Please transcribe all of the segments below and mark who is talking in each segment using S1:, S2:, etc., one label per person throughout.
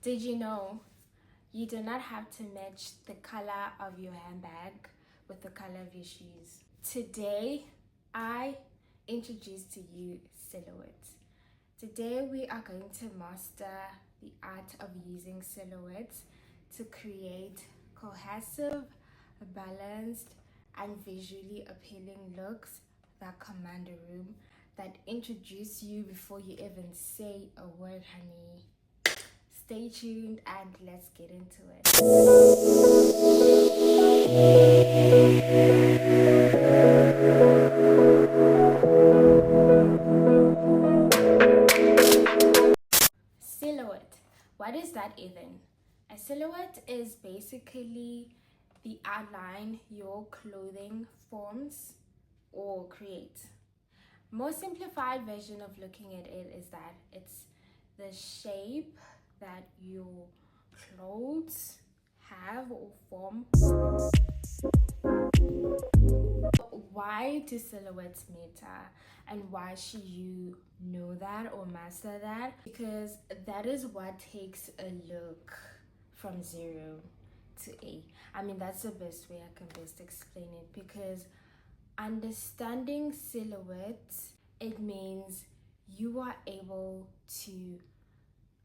S1: Did you know you do not have to match the color of your handbag with the color of your shoes? Today, I introduce to you silhouettes. Today, we are going to master the art of using silhouettes to create cohesive, balanced, and visually appealing looks that command a room, that introduce you before you even say a word, honey. Stay tuned and let's get into it. Silhouette. What is that even? A silhouette is basically the outline your clothing forms or creates. More simplified version of looking at it is that it's the shape that your clothes have or form. Why do silhouettes matter and why should you know that or master that? Because that is what takes a look from 0 to A. I mean, that's the best way I can best explain it, because understanding silhouettes, it means you are able to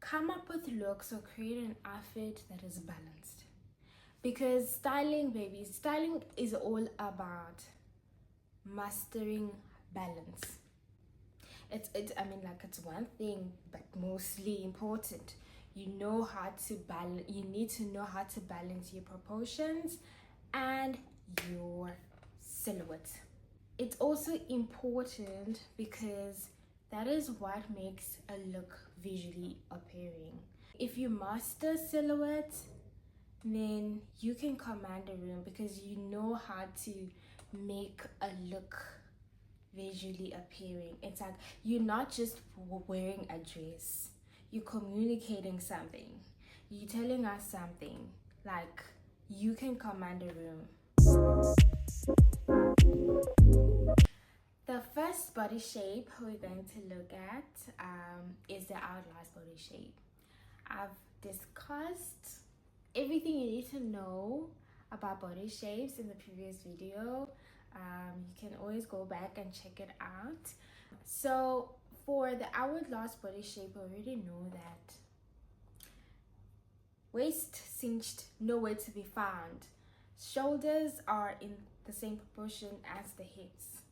S1: come up with looks or create an outfit that is balanced. Because styling, baby, styling is all about mastering balance. It's one thing, but mostly important. You know how to balance. You need to know how to balance your proportions and your silhouette. It's also important because that is what makes a look visually appealing. If you master silhouette, then you can command a room because you know how to make a look visually appealing. It's like you're not just wearing a dress, you're communicating something, you're telling us something. Like, you can command a room. The first body shape we're going to look at is the hourglass body shape. I've discussed everything you need to know about body shapes in the previous video. You can always go back and check it out. So for the hourglass body shape, I already know that waist cinched, nowhere to be found. Shoulders are in the same proportion as the hips.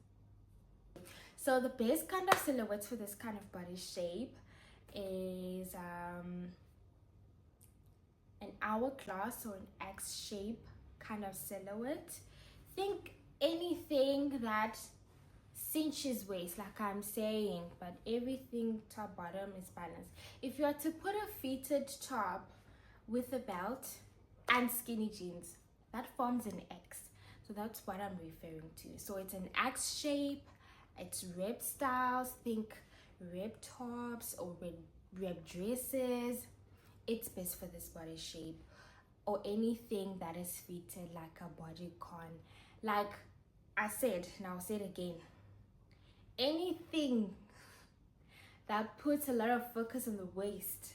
S1: So the best kind of silhouette for this kind of body shape is an hourglass or an X shape kind of silhouette. Think anything that cinches waist, like I'm saying, but everything top bottom is balanced. If you are to put a fitted top with a belt and skinny jeans, that forms an X. So that's what I'm referring to. So it's an X shape, it's ribbed styles, think ribbed tops or ribbed dresses. It's best for this body shape, or anything that is fitted like a bodycon. Like I said, and I'll say it again, anything that puts a lot of focus on the waist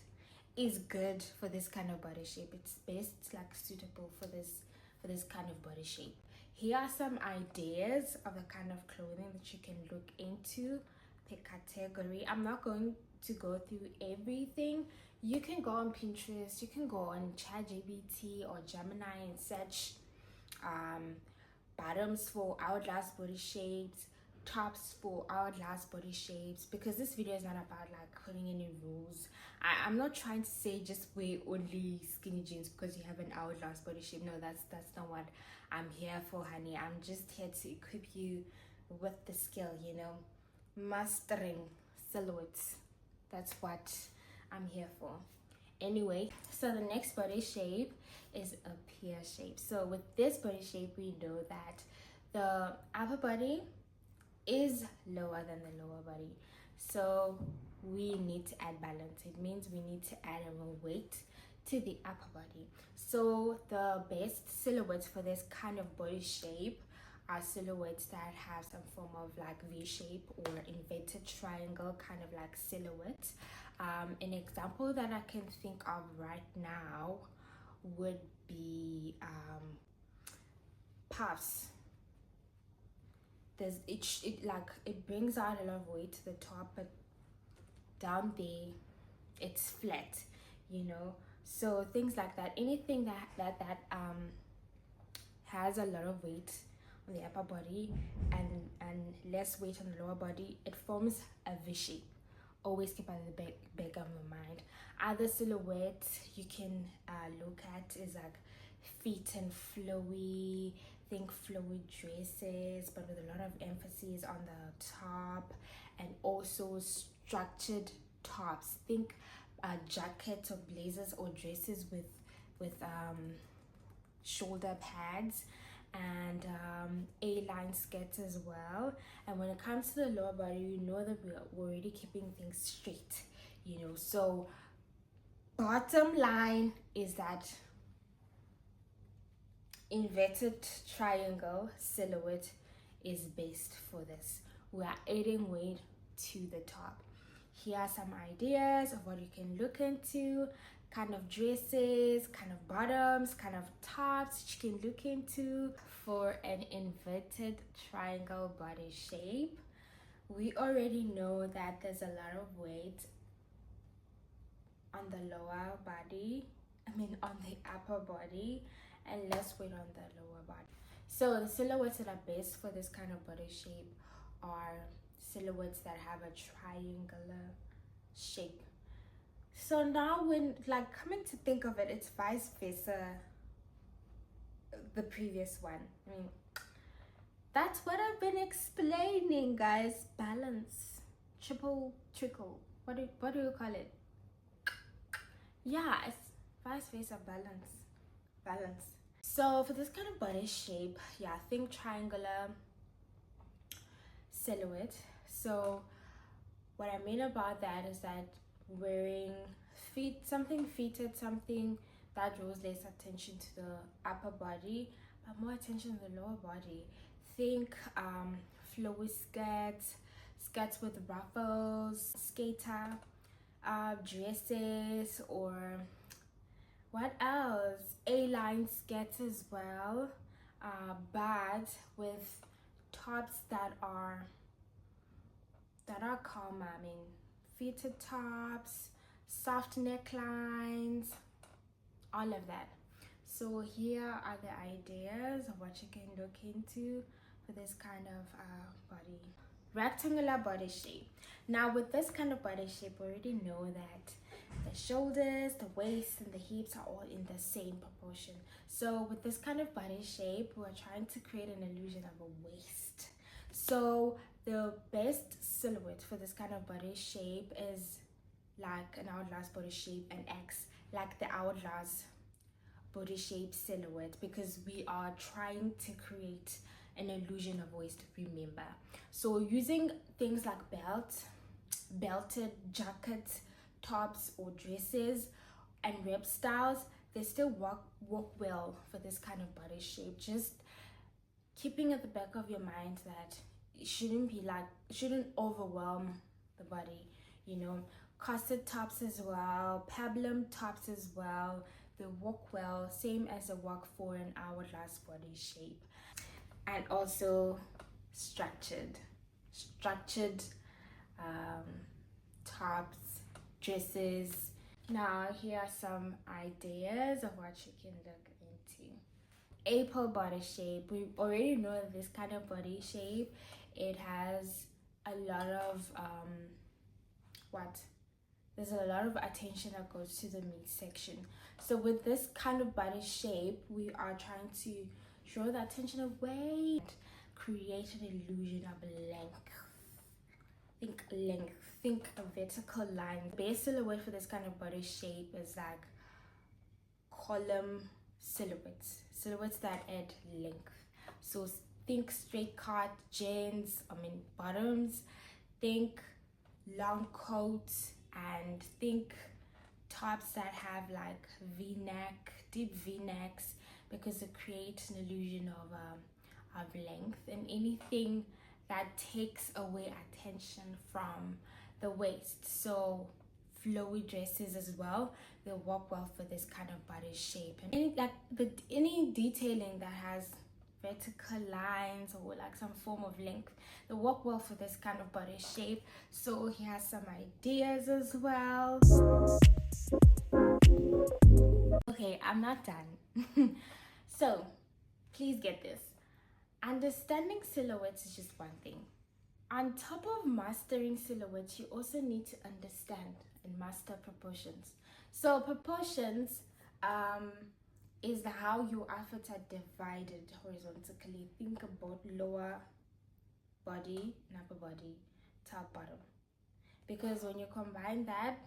S1: is good for this kind of body shape. It's best like suitable for this kind of body shape. Here are some ideas of the kind of clothing that you can look into per category. I'm not going to go through everything. You can go on Pinterest, you can go on ChatGPT or Gemini and search bottoms for hourglass body shapes, tops for hourglass body shapes, because this video is not about like putting any rules. I'm not trying to say just wear only skinny jeans because you have an hourglass body shape. No, that's not what I'm here for, honey. I'm just here to equip you with the skill, mastering silhouettes. That's what I'm here for. Anyway, so the next body shape is a pear shape. So with this body shape, we know that the upper body is lower than the lower body. So we need to add balance. It means we need to add a weight to the upper body. So the best silhouettes for this kind of body shape are silhouettes that have some form of like V shape or inverted triangle kind of like silhouette. An example that I can think of right now would be puffs. It brings out a lot of weight to the top, but down there it's flat, you know. So things like that, anything that has a lot of weight on the upper body and less weight on the lower body, it forms a V shape. Always keep at the back of your mind. Other silhouette you can look at is like fit and flowy. Think flowy dresses, but with a lot of emphasis on the top, and also structured tops. Think jackets or blazers or dresses with shoulder pads, and A-line skirts as well. And when it comes to the lower body, you know that we're already keeping things straight, you know. So bottom line is that inverted triangle silhouette is best for this. We are adding weight to the top. Here are some ideas of what you can look into, kind of dresses, kind of bottoms, kind of tops that you can look into for an inverted triangle body shape. We already know that there's a lot of weight on the lower body, on the upper body, and less weight on the lower body. So the silhouettes that are best for this kind of body shape are silhouettes that have a triangular shape. So now when coming to think of it, it's vice versa the previous one. That's what I've been explaining, guys. Balance, triple trickle, what do you call it? Yeah, it's vice versa, balance. So for this kind of body shape, yeah, think triangular silhouette. So what I mean about that is that wearing something fitted, something that draws less attention to the upper body but more attention to the lower body. Think flowy skirts with ruffles, skater dresses, or what else, A-line skirts as well, but with tops that are calmer. Fitted tops, soft necklines, all of that. So here are the ideas of what you can look into for this kind of body. Rectangular body shape. Now with this kind of body shape, we already know that the shoulders, the waist, and the hips are all in the same proportion. So with this kind of body shape, we're trying to create an illusion of a waist. So the best silhouette for this kind of body shape is like an hourglass body shape, an X, like the hourglass body shape silhouette, because we are trying to create an illusion of waist, remember. So using things like belted jackets, tops or dresses, and rib styles, they still work well for this kind of body shape. Just keeping at the back of your mind that it shouldn't overwhelm the body, you know. Corset tops as well, peplum tops as well, they work well, same as they work for an hourglass body shape. And also structured tops, dresses. Now here are some ideas of what you can look into. Apple body shape. We already know that this kind of body shape, it has a lot of there's a lot of attention that goes to the midsection. So with this kind of body shape, we are trying to draw the attention away, create an illusion of length. Think a vertical line. The best silhouette for this kind of body shape is like column silhouettes that add length. So think straight cut jeans, bottoms, think long coats, and think tops that have like v-neck, deep v-necks, because it creates an illusion of length, and anything that takes away attention from the waist. So flowy dresses as well, they work well for this kind of body shape. And any detailing that has vertical lines or like some form of length, they work well for this kind of body shape. So he has some ideas as well. Okay, I'm not done. So please get this. Understanding silhouettes is just one thing. On top of mastering silhouettes, you also need to understand and master proportions. So proportions is how your outfits are divided horizontally. Think about lower body and upper body, top, bottom. Because when you combine that,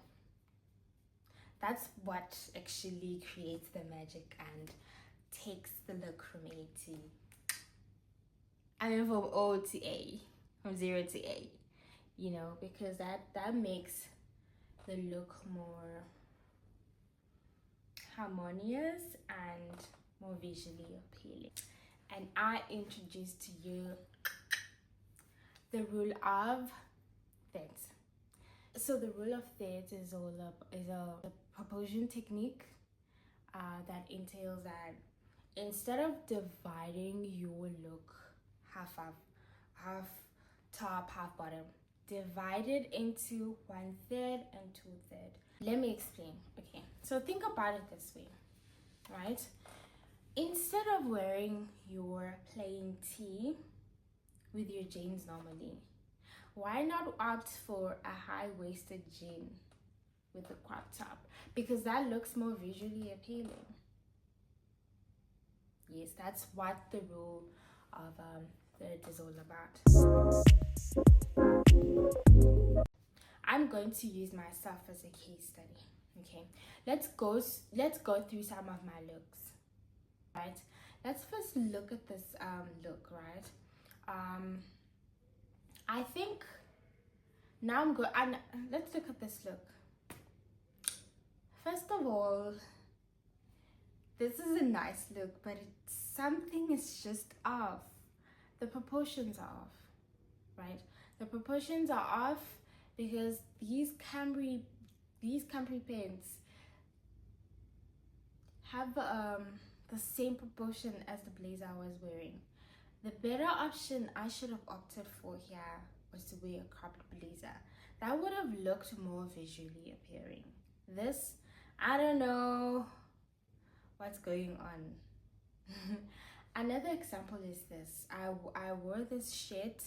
S1: that's what actually creates the magic and takes the look from A to, from O to A, from 0 to A, because that makes the look more harmonious and more visually appealing. And I introduce to you the rule of thirds. So the rule of thirds is a proportion technique that entails that instead of dividing your look half top, half bottom, divide it into 1/3 and 2/3. Let me explain. Okay, so think about it this way, right? Instead of wearing your plain tee with your jeans normally, why not opt for a high-waisted jean with a crop top? Because that looks more visually appealing. Yes, that's what the rule of thirds is all about. I'm going to use myself as a case study. Okay, let's go through some of my looks. Right, let's first look at this look. Right, I think now let's look at this look. First of all, this is a nice look, but something is just off. The proportions are off, right? The proportions are off because these Camry pants have the same proportion as the blazer I was wearing. The better option I should have opted for here was to wear a cropped blazer. That would have looked more visually appealing. This, I don't know what's going on. Another example is this. I wore this shirt.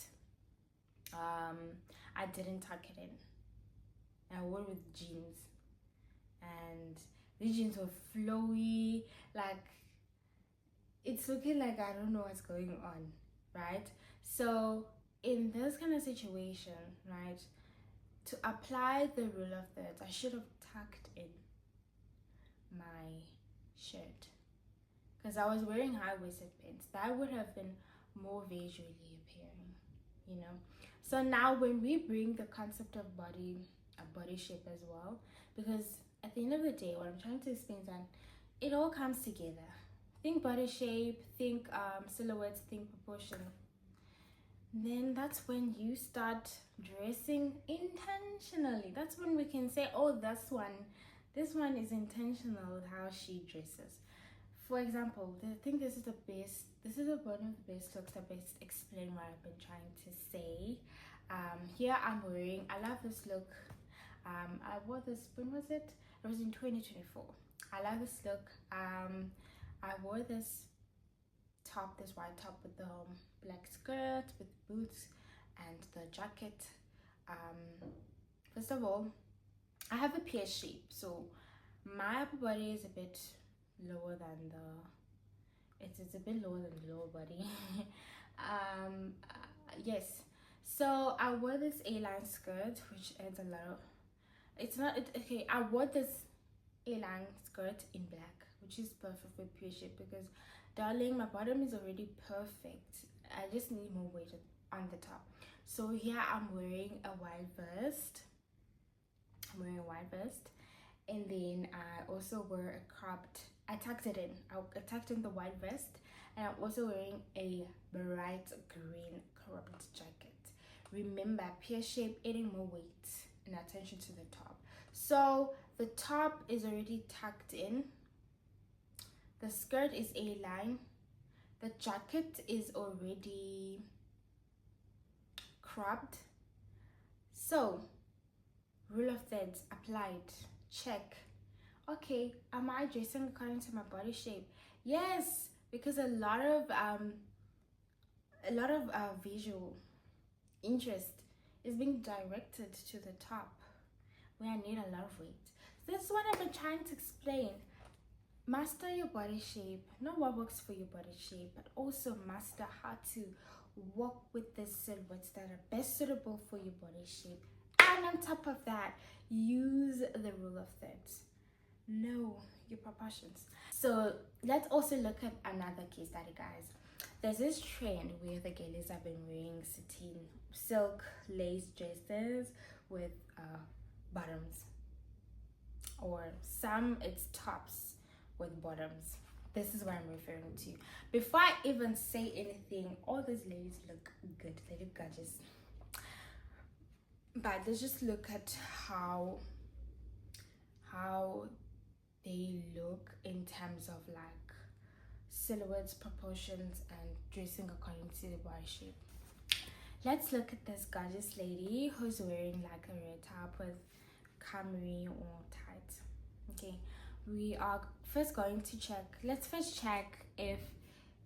S1: I didn't tuck it in. I wore it with jeans, and these jeans were flowy. Like, it's looking like I don't know what's going on, right? So in this kind of situation, right, to apply the rule of thirds, I should have tucked in my shirt because I was wearing high-waisted pants. That would have been more visually appealing, So now when we bring the concept of body shape as well, because at the end of the day, what I'm trying to explain is that it all comes together. Think body shape, think silhouettes, think proportion. Then that's when you start dressing intentionally. That's when we can say, oh, this one is intentional with how she dresses. For example, I think this is one of the best looks that best explain what I've been trying to say. Here I love this look. I wore this, when was it? It was in 2024. I love this look. I wore this white top with the black skirt with boots and the jacket. First of all, I have a pear shape, so my upper body is a bit lower than it's a bit lower than the lower body. Yes, so I wore this A-line skirt, which adds a lot of, okay, I wore this A-line skirt in black, which is perfect for pear shape because, darling, my bottom is already perfect. I just need more weight on the top. So here I'm wearing a wide vest. And then I also wear a cropped, I tucked in the white vest, and I'm also wearing a bright green cropped jacket. Remember, pear shape, adding more weight and attention to the top. So the top is already tucked in, the skirt is A-line, the jacket is already cropped. So rule of thirds applied, check. Okay, am I dressing according to my body shape? Yes, because a lot of visual interest is being directed to the top, where I need a lot of weight. So this is what I've been trying to explain. Master your body shape, not what works for your body shape, but also master how to work with the silhouettes that are best suitable for your body shape. And on top of that, use the rule of thirds. Know your proportions. So let's also look at another case study, guys. There's this trend where the girlies have been wearing satin silk lace dresses with bottoms, or some it's tops with bottoms. This is what I'm referring to. Before I even say anything, all these ladies look good, they look gorgeous, but let's just look at how they look in terms of like silhouettes, proportions, and dressing according to the body shape. Let's look at this gorgeous lady who's wearing like a red top with camry or tights. Okay, we are first going to check. Let's first check if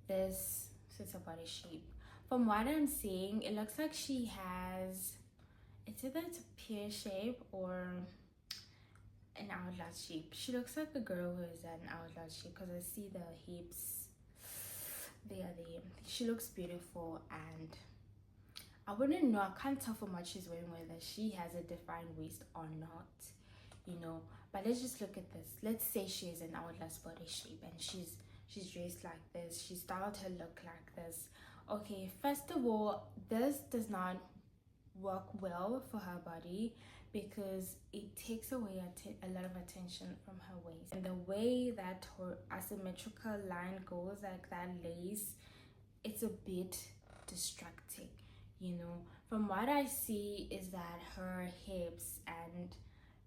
S1: this suits her body shape. From what I'm seeing, it looks like she has, it's either it's a pear shape or an hourglass shape. She looks like a girl who is an hourglass shape because I see the hips. They are there. She looks beautiful, and I wouldn't know. I can't tell from what she's wearing whether she has a defined waist or not, you know. But let's just look at this. Let's say she has an hourglass body shape and she's dressed like this. She styled her look like this. Okay, first of all, this does not work well for her body because it takes away a lot of attention from her waist, and the way that her asymmetrical line goes, like that lace, it's a bit distracting, you know. From what I see is that her hips and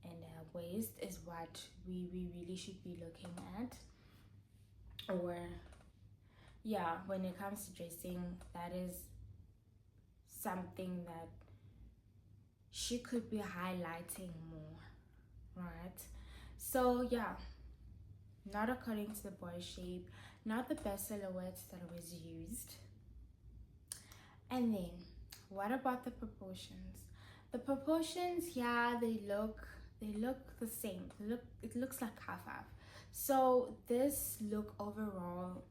S1: her waist is what we really should be looking at, or yeah, when it comes to dressing, that is something that she could be highlighting more, right? So yeah, not according to the body shape, not the best silhouettes that was used. And then what about the proportions? The proportions, yeah, they look the same. It looks like half. So this look overall,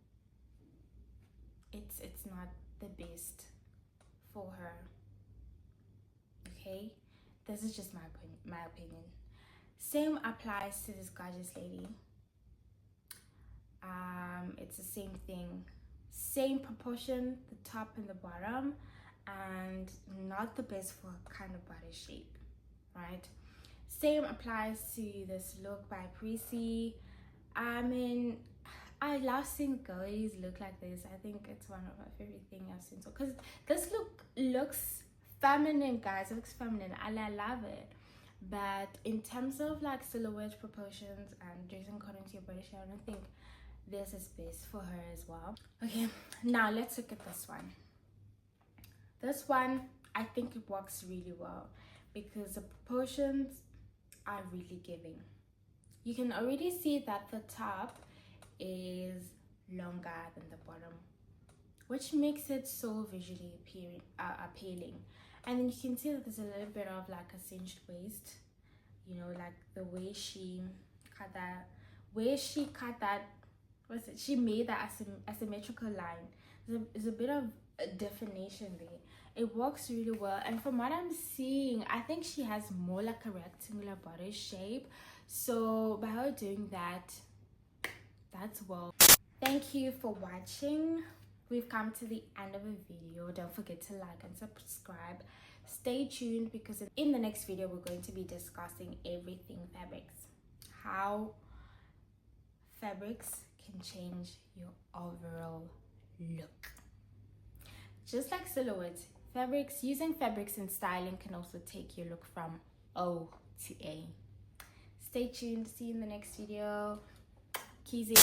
S1: it's not the best for her. Okay, this is just my opinion. Same applies to this gorgeous lady. It's the same thing, same proportion, the top and the bottom, and not the best for kind of body shape, right? Same applies to this look by Prissy. I mean, I love seeing girlies look like this. I think it's one of my favorite things I've seen. So, because this look looks feminine, guys. It looks feminine, and I love it. But in terms of like silhouette, proportions, and dressing according to your body shape, I don't think this is best for her as well. Okay, now let's look at this one. This one, I think it works really well because the proportions are really giving. You can already see that the top is longer than the bottom, which makes it so visually appealing. And then you can see that there's a little bit of like a cinched waist, you know, like the way she cut that, she made that asymmetrical line. There's a bit of a definition there. It works really well, and from what I'm seeing, I think she has more like a rectangular body shape. So by her doing that, that's well. Thank you for watching. We've come to the end of the video. Don't forget to like and subscribe. Stay tuned because in the next video we're going to be discussing everything fabrics, how fabrics can change your overall look. Just like silhouettes, using fabrics in styling can also take your look from O to A. Stay tuned. See you in the next video. Kizzy.